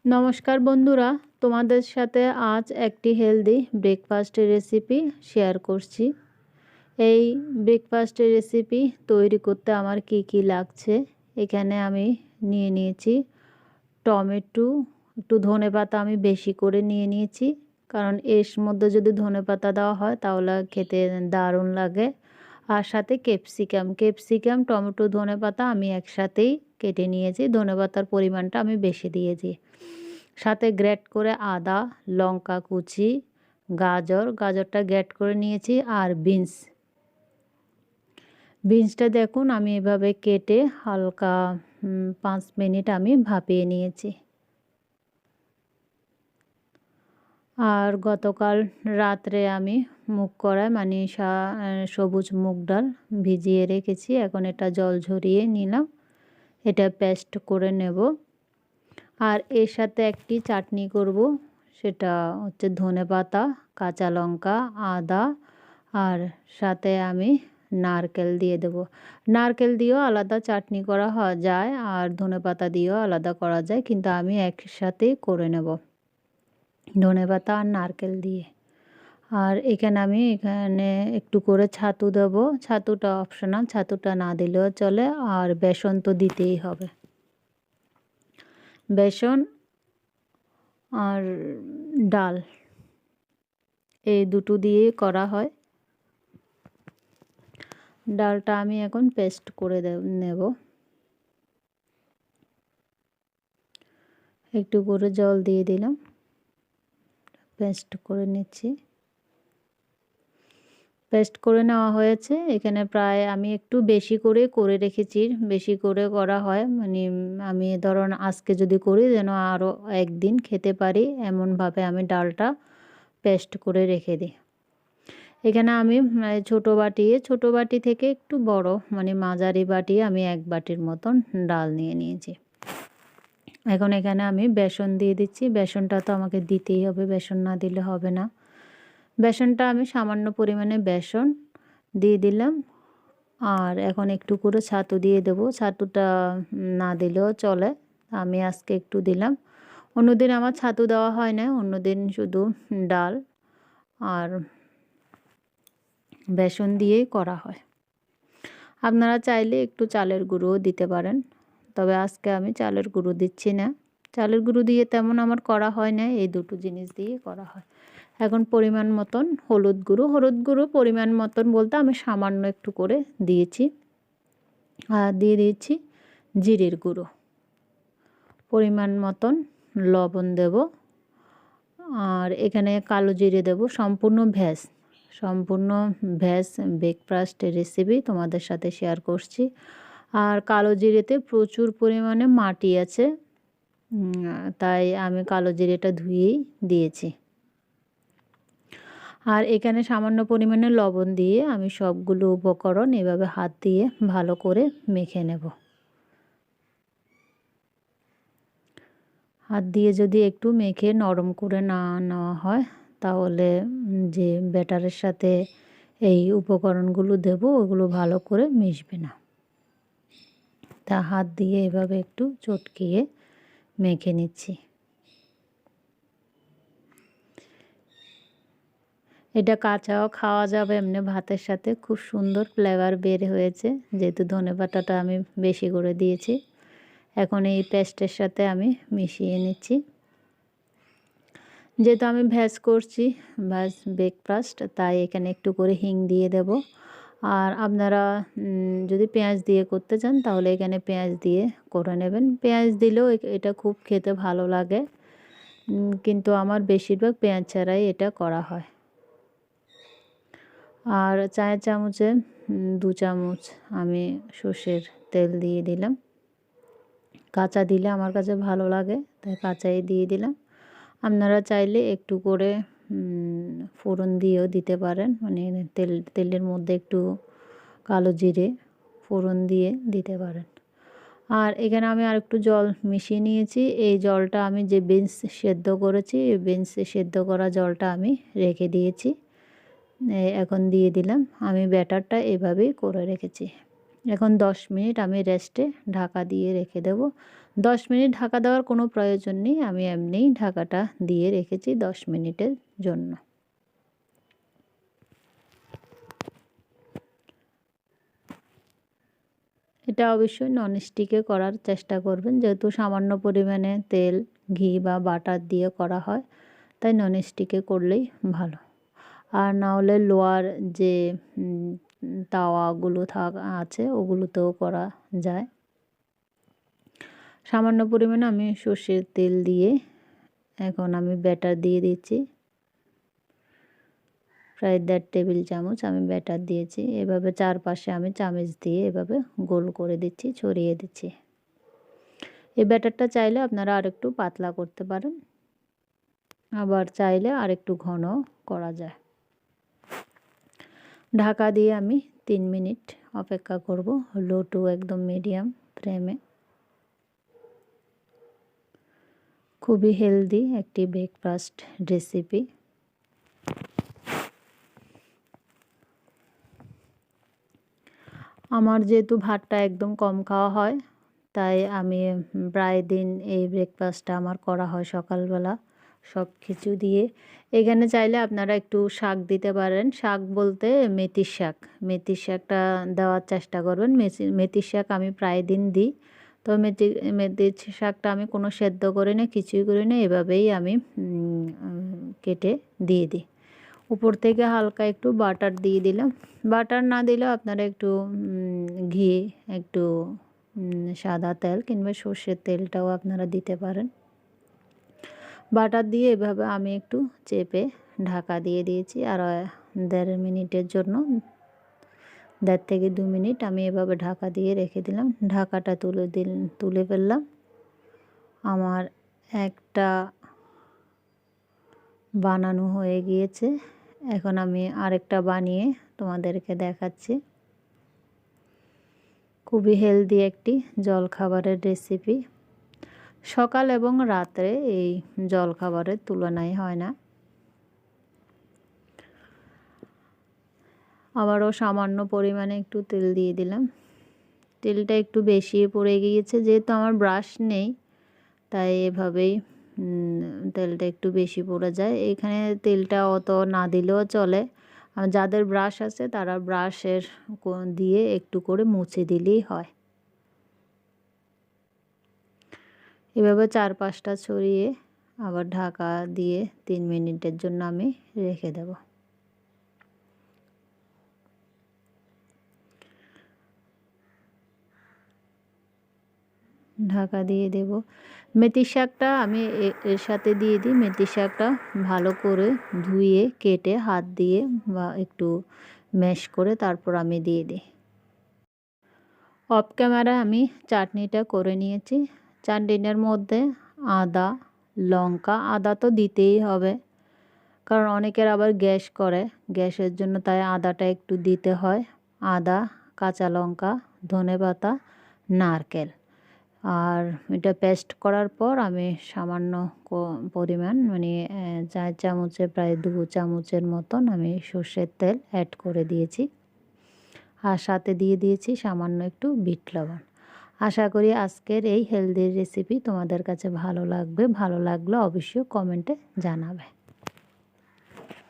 নমস্কার বন্ধুরা, তোমাদের সাথে আজ একটি হেলদি ব্রেকফাস্টের রেসিপি শেয়ার করছি। এই ব্রেকফাস্টের রেসিপি তৈরি করতে আমার কি লাগছে, এখানে আমি নিয়ে নিয়েছি টমেটো, একটু ধনেপাতা আমি বেশি করে নিয়ে নিয়েছি, কারণ এর মধ্যে যদি ধনেপাতা দেওয়া হয় তাহলে খেতে দারুণ লাগে। আর সাথে ক্যাপসিকাম টমেটো ধনেপাতা আমি একসাথেই কেটে নিয়েছি, ধনেপাতার পরিমাণটা আমি বেশি দিয়েছি। সাথে গ্রেট করে আদা, লঙ্কা কুচি, গাজরটা গ্রেট করে নিয়েছি, আর বিনসটা দেখুন আমি এভাবে কেটে হালকা 5 মিনিট আমি ভাপিয়ে নিয়েছি। আর গতকাল রাত্রে আমি মুগ কড়াই সবুজ মুগ ডাল ভিজিয়ে রেখেছি, এখন এটা জল ঝরিয়ে নিলাম, এটা পেস্ট করে নেব। আর এর সাথে একটি চাটনি করব, সেটা হচ্ছে ধনেপাতা, কাঁচা লঙ্কা, আদা, আর সাথে আমি নারকেল দিয়ে দেব। নারকেল দিয়েও আলাদা চাটনি করা যায়, আর ধনেপাতা দিয়েও আলাদা করা যায়, কিন্তু আমি একসাথেই করে নেব ধনেপাতা আর নারকেল দিয়ে। আর এখানে একটু করে ছাতু দেব, ছাতুটা অপশনাল, ছাতুটা না দিলেও চলে। আর বেসন তো দিতেই হবে, বেসন আর ডাল এই দুটো দিয়ে করা হয়। ডালটা আমি এখন পেস্ট করে নেব, একটু করে জল দিয়ে দিলাম, পেস্ট করে নিচ্ছি। পেস্ট করে নেওয়া হয়েছে। এখানে প্রায় আমি একটু বেশি করে রেখেছি, বেশি করে করা হয়, মানে আমি ধরুন আজকে যদি করি যেন আরও একদিন খেতে পারি, এমনভাবে আমি ডালটা পেস্ট করে রেখে দিই। এখানে আমি ছোটো বাটি থেকে একটু বড়, মানে মাঝারি বাটি, আমি 1 বাটির মতন ডাল নিয়ে নিয়েছি। এখন এখানে আমি বেসন দিয়ে দিচ্ছি, বেসনটা তো আমাকে দিতেই হবে, বেসন না দিলে হবে না। বেসনটা আমি সামান্য পরিমাণে বেসন দিয়ে দিলাম, আর এখন একটু করে ছাতু দিয়ে দেবো, ছাতুটা না দিলেও চলে, আমি আজকে একটু দিলাম। অন্যদিন আমার ছাতু দেওয়া হয় না, অন্যদিন শুধু ডাল আর বেসন দিয়েই করা হয়। আপনারা চাইলে একটু চালের গুঁড়োও দিতে পারেন, তবে আজকে আমি চালের গুঁড়ো দিচ্ছি না, চালের গুঁড়ো দিয়ে তেমন আমার করা হয় না, এই দুটো জিনিস দিয়ে করা হয়। এখন পরিমাণ মতন হলুদ গুঁড়ো পরিমাণ মতন বলতে আমি সামান্য একটু করে দিয়েছি। আর দিয়ে দিয়েছি জিরের গুঁড়ো, পরিমাণ মতন লবণ দেব, আর এখানে কালো জিরে দেব। সম্পূর্ণ ভেজ ব্রেকফাস্টের রেসিপি তোমাদের সাথে শেয়ার করছি। আর কালো জিরেতে প্রচুর পরিমাণে মাটি আছে, তাই আমি কালো জিরেটা ধুয়েই দিয়েছি। আর এখানে সামান্য পরিমাণে লবণ দিয়ে আমি সবগুলো উপকরণ এভাবে হাত দিয়ে ভালো করে মেখে নেব। হাত দিয়ে যদি একটু মেখে নরম করে না নেওয়া হয়, তাহলে যে ব্যাটারের সাথে এই উপকরণগুলো দেব ওগুলো ভালো করে মিশবে না। তা হাত দিয়ে এভাবে একটু চটকিয়ে মেখে নিচ্ছি। এটা কাঁচাও খাওয়া যাবে, এমনি ভাতের সাথে খুব সুন্দর ফ্লেভার বের হয়েছে, যেহেতু ধনেপাতাটা আমি বেশি করে দিয়েছি। এখন এই পেস্টের সাথে আমি মিশিয়ে নিচ্ছি। যেহেতু আমি ভেজ করছি, ভেজ ব্রেকফাস্ট, তাই এখানে একটু করে হিং দিয়ে দেব। আর আপনারা যদি পেঁয়াজ দিয়ে করতে চান তাহলে এখানে পেঁয়াজ দিয়ে করে নেবেন, পেঁয়াজ দিলেও এটা খুব খেতে ভালো লাগে, কিন্তু আমার বেশিরভাগ পেঁয়াজ ছাড়াই এটা করা হয়। আর চায়ের চামচে 2 চামচ আমি সর্ষের তেল দিয়ে দিলাম, কাঁচা দিলে আমার কাছে ভালো লাগে, তাই কাঁচাই দিয়ে দিলাম। আপনারা চাইলে একটু করে ফোড়ন দিয়েও দিতে পারেন, মানে তেলের মধ্যে একটু কালো জিরে ফোড়ন দিয়ে দিতে পারেন। আর এখানে আমি আরেকটু জল মিশিয়ে নিয়েছি, এই জলটা আমি যে বিনস সেদ্ধ করেছি, এই বিনস সেদ্ধ করা জলটা আমি রেখে দিয়েছি, এখন দিয়ে দিলাম। আমি ব্যাটারটা এভাবেই করে রেখেছি। এখন 10 মিনিট আমি রেস্টে ঢাকা দিয়ে রেখে দেব। 10 মিনিট ঢাকা দেওয়ার কোনো প্রয়োজন নেই, আমি এমনিই ঢাকাটা দিয়ে রেখেছি 10 মিনিটের জন্য। এটা অবশ্যই ননস্টিকে করার চেষ্টা করবেন, যেহেতু সামান্য পরিমাণে তেল, ঘি বা বাটার দিয়ে করা হয়, তাই ননস্টিকে করলেই ভালো। আর না হলে লোহার যে তাওয়াগুলো আছে ওগুলোতেও করা যায়। সামান্য পরিমাণে আমি সর্ষের তেল দিয়ে এখন আমি ব্যাটার দিয়ে দিচ্ছি। প্রায় 1.5 টেবিল চামচ আমি ব্যাটার দিয়েছি। এভাবে চারপাশে আমি চামচ দিয়ে এভাবে গোল করে দিচ্ছি, ছড়িয়ে দিচ্ছি। এই ব্যাটারটা চাইলে আপনারা আরেকটু পাতলা করতে পারেন, আবার চাইলে আরেকটু ঘন করা যায়। ঢাকা দিয়ে আমি 3 মিনিট অপেক্ষা করব, লো টু একদম মিডিয়াম ফ্লেমে। খুবই হেলদি একটি ব্রেকফাস্ট রেসিপি। আমার যেহেতু ভাতটা একদম কম খাওয়া হয়, তাই আমি প্রায় দিন এই ব্রেকফাস্টটা আমার করা হয় সকালবেলা সব কিছু দিয়ে। এখানে চাইলে আপনারা একটু শাক দিতে পারেন, শাক বলতে মেথির শাক। মেথির শাকটা দেওয়ার চেষ্টা করবেন। মেথির শাক আমি প্রায় দিন দিই। তো মেথির শাকটা আমি কোনো সেদ্ধ করি না, কিছুই করি না, এভাবেই আমি কেটে দিয়ে দিই। উপর থেকে হালকা একটু বাটার দিয়ে দিলাম। বাটার না দিলেও আপনারা একটু ঘি, একটু সাদা তেল কিংবা সর্ষের তেলটাও আপনারা দিতে পারেন। বাটার দিয়ে এভাবে আমি একটু চেপে ঢাকা দিয়ে দিয়েছি, আর 1.5 মিনিটের জন্য 1.5 থেকে 2 মিনিট আমি এভাবে ঢাকা দিয়ে রেখে দিলাম। ঢাকাটা তুলে ফেললাম। আমার একটা বানানো হয়ে গিয়েছে। এখন আমি আরেকটা বানিয়ে তোমাদেরকে দেখাচ্ছি। খুবই হেলদি একটি জলখাবারের রেসিপি। সকাল এবং রাত্রে এই জলখাবারের তুলনায় হয় না। আবারও সামান্য পরিমাণে একটু তেল দিয়ে দিলাম। তেলটা একটু বেশি পড়ে গিয়েছে, যেহেতু আমার ব্রাশ নেই তাই এভাবেই তেলটা একটু বেশি পড়ে যায়। এখানে তেলটা অত না দিলেও চলে। যাদের ব্রাশ আছে তারা ব্রাশের দিয়ে একটু করে মুছে দিলেই হয়। এভাবে 4-5টা ছড়িয়ে আবার ঢাকা দিয়ে 3 মিনিটের জন্য আমি রেখে দেব। ঢাকা দিয়ে দেব। মেথি শাকটা আমি এর সাথে দিয়ে দিই। মেথি শাকটা ভালো করে ধুয়ে কেটে হাত দিয়ে বা একটু ম্যাশ করে তারপর আমি দিয়ে দিই। অফ ক্যামেরা আমি চাটনিটা করে নিয়েছি। চাটনিটার মধ্যে আদা, লঙ্কা, আদা তো দিতেই হবে, কারণ অনেকের আবার গ্যাস করে, গ্যাসের জন্য তাই আদাটা একটু দিতে হয়। আদা, কাঁচা লঙ্কা, ধনেপাতা, নারকেল। আর এটা পেস্ট করার পর আমি সামান্য পরিমাণ মানে 4 চামচে প্রায় 2 চামচের মতন আমি সর্ষের তেল অ্যাড করে দিয়েছি, আর সাথে দিয়ে দিয়েছি সামান্য একটু বিট লবণ। আশা করি আজকের এই হেলদি রেসিপি তোমাদের কাছে ভালো লাগবে। ভালো লাগলে অবশ্যই কমেন্টে জানাবে।